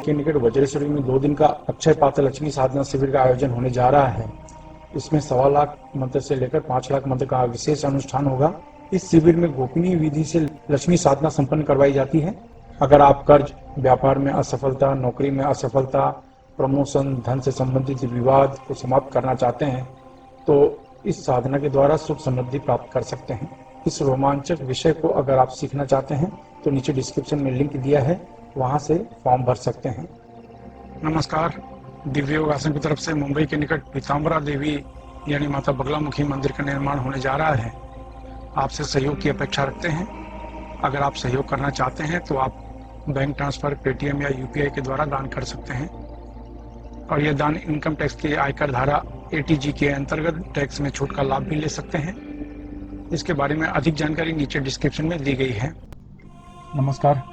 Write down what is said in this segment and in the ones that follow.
के निकट वज्रेश्वरी में 2 दिन का अक्षय पात्र लक्ष्मी साधना शिविर का आयोजन होने जा रहा है। इसमें 1.25 लाख मंत्र से लेकर 5 लाख मंत्र का विशेष अनुष्ठान होगा। इस शिविर में गोपनीय विधि से लक्ष्मी साधना संपन्न करवाई जाती है। अगर आप कर्ज, व्यापार में असफलता, नौकरी में असफलता, प्रमोशन, धन से संबंधित विवाद को समाप्त करना चाहते हैं तो इस साधना के द्वारा सुख समृद्धि प्राप्त कर सकते हैं। इस रोमांचक विषय को अगर आप सीखना चाहते हैं तो नीचे डिस्क्रिप्शन में लिंक दिया है, वहां से फॉर्म भर सकते हैं। नमस्कार। दिव्य योगासन की तरफ से मुंबई के निकट पीताम्बरा देवी यानी माता बगलामुखी मंदिर का निर्माण होने जा रहा है। आपसे सहयोग की अपेक्षा रखते हैं। अगर आप सहयोग करना चाहते हैं तो आप बैंक ट्रांसफर, पेटीएम या यूपीआई के द्वारा दान कर सकते हैं और यह दान इनकम टैक्स के आयकर धारा एटीजी के अंतर्गत टैक्स में छूट का लाभ भी ले सकते हैं। इसके बारे में अधिक जानकारी नीचे डिस्क्रिप्शन में दी गई है। नमस्कार,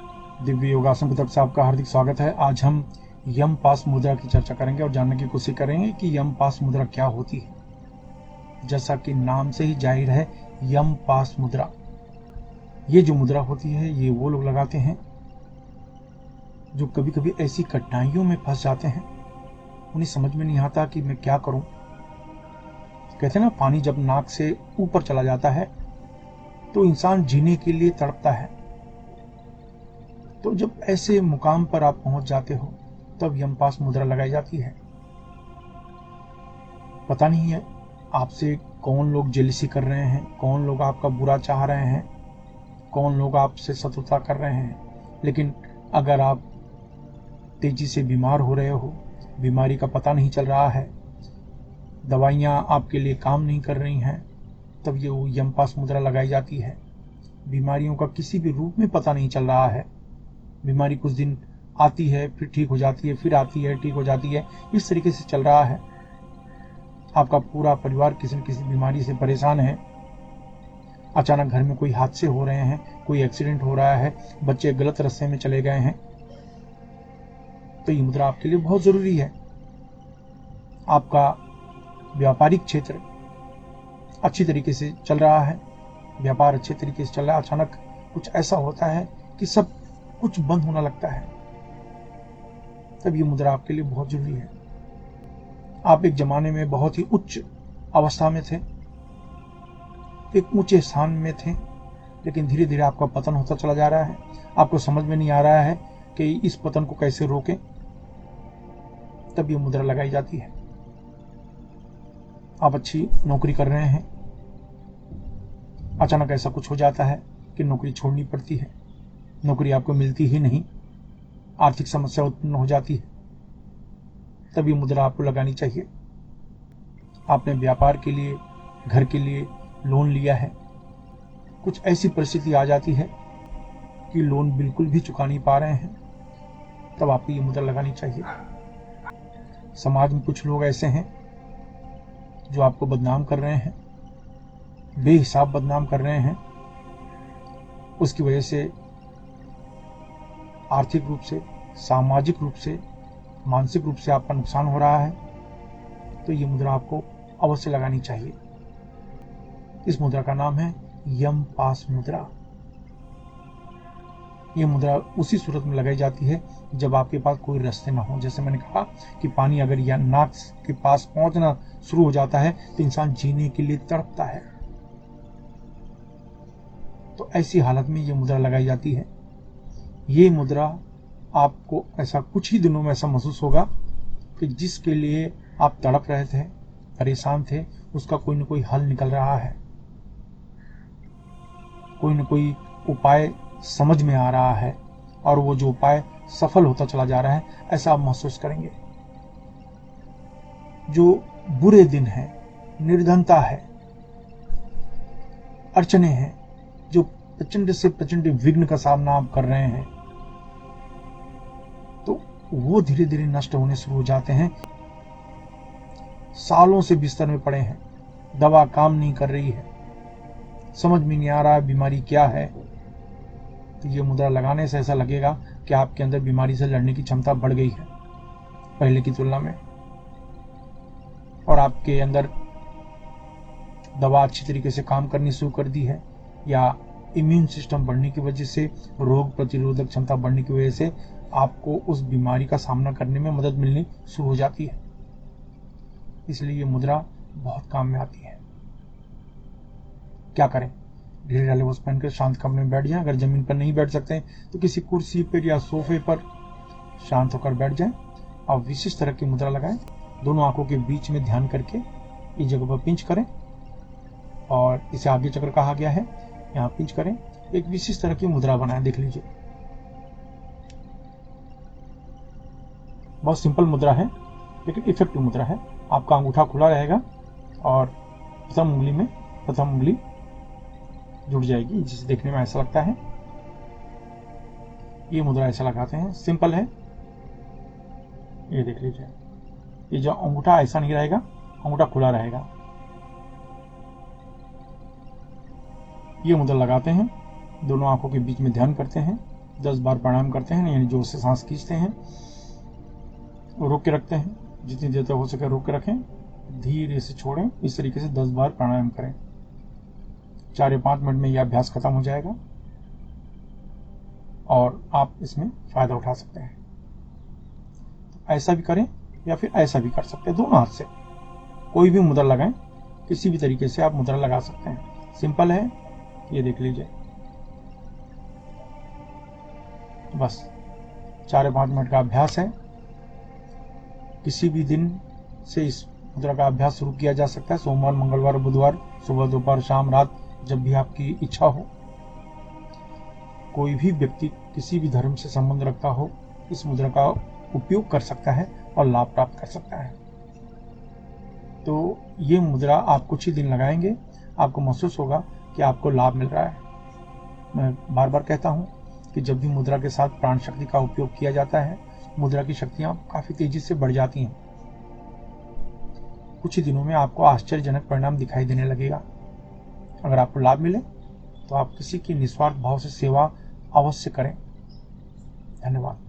दिव्य योगासन की तरफ से आपका हार्दिक स्वागत है। आज हम यम पास मुद्रा की चर्चा करेंगे और जानने की कोशिश करेंगे कि यम पास मुद्रा क्या होती है। जैसा कि नाम से ही जाहिर है, यम पास मुद्रा, ये जो मुद्रा होती है ये वो लोग लगाते हैं जो कभी कभी ऐसी कठिनाइयों में फंस जाते हैं, उन्हें समझ में नहीं आता कि मैं क्या करूं। कहते हैं ना, पानी जब नाक से ऊपर चला जाता है तो इंसान जीने के लिए तड़पता है। तो जब ऐसे मुकाम पर आप पहुंच जाते हो तब यमपास मुद्रा लगाई जाती है। पता नहीं है आपसे कौन लोग जेलसी कर रहे हैं, कौन लोग आपका बुरा चाह रहे हैं, कौन लोग आपसे शत्रुता कर रहे हैं, लेकिन अगर आप तेजी से बीमार हो रहे हो, बीमारी का पता नहीं चल रहा है, दवाइयां आपके लिए काम नहीं कर रही हैं, तब ये यमपास मुद्रा लगाई जाती है। बीमारियों का किसी भी रूप में पता नहीं चल रहा है, बीमारी कुछ दिन आती है फिर ठीक हो जाती है, फिर आती है ठीक हो जाती है, इस तरीके से चल रहा है। आपका पूरा परिवार किसी न किसी बीमारी से परेशान है, अचानक घर में कोई हादसे हो रहे हैं, कोई एक्सीडेंट हो रहा है, बच्चे गलत रास्ते में चले गए हैं, तो ये मुद्रा आपके लिए बहुत जरूरी है। आपका व्यापारिक क्षेत्र अच्छी तरीके से चल रहा है, व्यापार अच्छे तरीके से चल रहा है, अचानक कुछ ऐसा होता है कि सब कुछ बंद होने लगता है, तब ये मुद्रा आपके लिए बहुत जरूरी है। आप एक जमाने में बहुत ही उच्च अवस्था में थे, एक ऊंचे स्थान में थे, लेकिन धीरे धीरे आपका पतन होता चला जा रहा है। आपको समझ में नहीं आ रहा है कि इस पतन को कैसे रोकें, तब ये मुद्रा लगाई जाती है। आप अच्छी नौकरी कर रहे हैं, अचानक ऐसा कुछ हो जाता है कि नौकरी छोड़नी पड़ती है, नौकरी आपको मिलती ही नहीं, आर्थिक समस्या उत्पन्न हो जाती है, तब ये मुद्रा आपको लगानी चाहिए। आपने व्यापार के लिए, घर के लिए लोन लिया है, कुछ ऐसी परिस्थिति आ जाती है कि लोन बिल्कुल भी चुका नहीं पा रहे हैं, तब आपको ये मुद्रा लगानी चाहिए। समाज में कुछ लोग ऐसे हैं जो आपको बदनाम कर रहे हैं, बेहिसाब बदनाम कर रहे हैं, उसकी वजह से आर्थिक रूप से, सामाजिक रूप से, मानसिक रूप से आपका नुकसान हो रहा है, तो ये मुद्रा आपको अवश्य लगानी चाहिए। इस मुद्रा का नाम है यम पास मुद्रा। ये मुद्रा उसी सूरत में लगाई जाती है जब आपके पास कोई रास्ते ना हो। जैसे मैंने कहा कि पानी अगर या नाक के पास पहुंचना शुरू हो जाता है तो इंसान जीने के लिए तड़पता है, तो ऐसी हालत में ये मुद्रा लगाई जाती है। ये मुद्रा आपको ऐसा कुछ ही दिनों में ऐसा महसूस होगा कि जिसके लिए आप तड़प रहे थे, परेशान थे, उसका कोई न कोई हल निकल रहा है, कोई न कोई उपाय समझ में आ रहा है और वो जो उपाय सफल होता चला जा रहा है, ऐसा आप महसूस करेंगे। जो बुरे दिन है, निर्धनता है, अड़चने हैं, जो प्रचंड से प्रचंड विघ्न का सामना आप कर रहे हैं, तो वो धीरे धीरे नष्ट होने शुरू हो जाते हैं। सालों से बिस्तर में पड़े हैं, दवा काम नहीं कर रही है, समझ में नहीं आ रहा है बीमारी क्या है, तो ये मुद्रा लगाने से ऐसा लगेगा कि आपके अंदर बीमारी से लड़ने की क्षमता बढ़ गई है पहले की तुलना में, और आपके अंदर दवा अच्छी तरीके से काम करनी शुरू कर दी है, या इम्यून सिस्टम बढ़ने की वजह से, रोग प्रतिरोधक क्षमता बढ़ने की वजह से आपको उस बीमारी का सामना करने में मदद मिलनी शुरू हो जाती है। इसलिए ये मुद्रा बहुत काम में आती है। क्या करें? ढीले ढाले वस्त्र पहनकर शांत कमरे में बैठ जाएं। अगर जमीन पर नहीं बैठ सकते तो किसी कुर्सी पर या सोफे पर शांत होकर बैठ जाएं और विशिष्ट तरह की मुद्रा लगाएं। दोनों आंखों के बीच में ध्यान करके इस जगह पर पिंच करें और इसे आगे चक्र कहा गया है, यहाँ पिंच करें। एक विशिष्ट तरह की मुद्रा बनाएं। देख लीजिए, बहुत सिंपल मुद्रा है लेकिन इफेक्टिव मुद्रा है। आपका अंगूठा खुला रहेगा और प्रथम उंगली जुड़ जाएगी, जिसे देखने में ऐसा लगता है। ये मुद्रा ऐसा लगाते हैं, सिंपल है। ये देख लीजिए, ये जो अंगूठा ऐसा नहीं रहेगा, अंगूठा खुला रहेगा। ये मुद्रा लगाते हैं, दोनों आंखों के बीच में ध्यान करते हैं, 10 बार प्राणायाम करते हैं, यानी जोर से सांस खींचते हैं, रोक के रखते हैं, जितनी देर तक हो सके रोक के रखें, धीरे से छोड़ें। इस तरीके से 10 बार प्राणायाम करें। 4 या 5 मिनट में यह अभ्यास खत्म हो जाएगा और आप इसमें फायदा उठा सकते हैं। तो ऐसा भी करें या फिर ऐसा भी कर सकते हैं, दोनों हाथ से कोई भी मुद्रा लगाएं, किसी भी तरीके से आप मुद्रा लगा सकते हैं। सिंपल है, ये देख लीजिए। बस 4 या 5 मिनट का अभ्यास है। किसी भी दिन से इस मुद्रा का अभ्यास शुरू किया जा सकता है, सोमवार, मंगलवार, बुधवार, सुबह, दोपहर, शाम, रात, जब भी आपकी इच्छा हो। कोई भी व्यक्ति किसी भी धर्म से संबंध रखता हो, इस मुद्रा का उपयोग कर सकता है और लाभ प्राप्त कर सकता है। तो ये मुद्रा आप कुछ ही दिन लगाएंगे, आपको महसूस होगा कि आपको लाभ मिल रहा है। मैं बार बार कहता हूं कि जब भी मुद्रा के साथ प्राण शक्ति का उपयोग किया जाता है, मुद्रा की शक्तियां काफी तेजी से बढ़ जाती हैं। कुछ ही दिनों में आपको आश्चर्यजनक परिणाम दिखाई देने लगेगा। अगर आपको लाभ मिले तो आप किसी की निस्वार्थ भाव से सेवा अवश्य करें। धन्यवाद।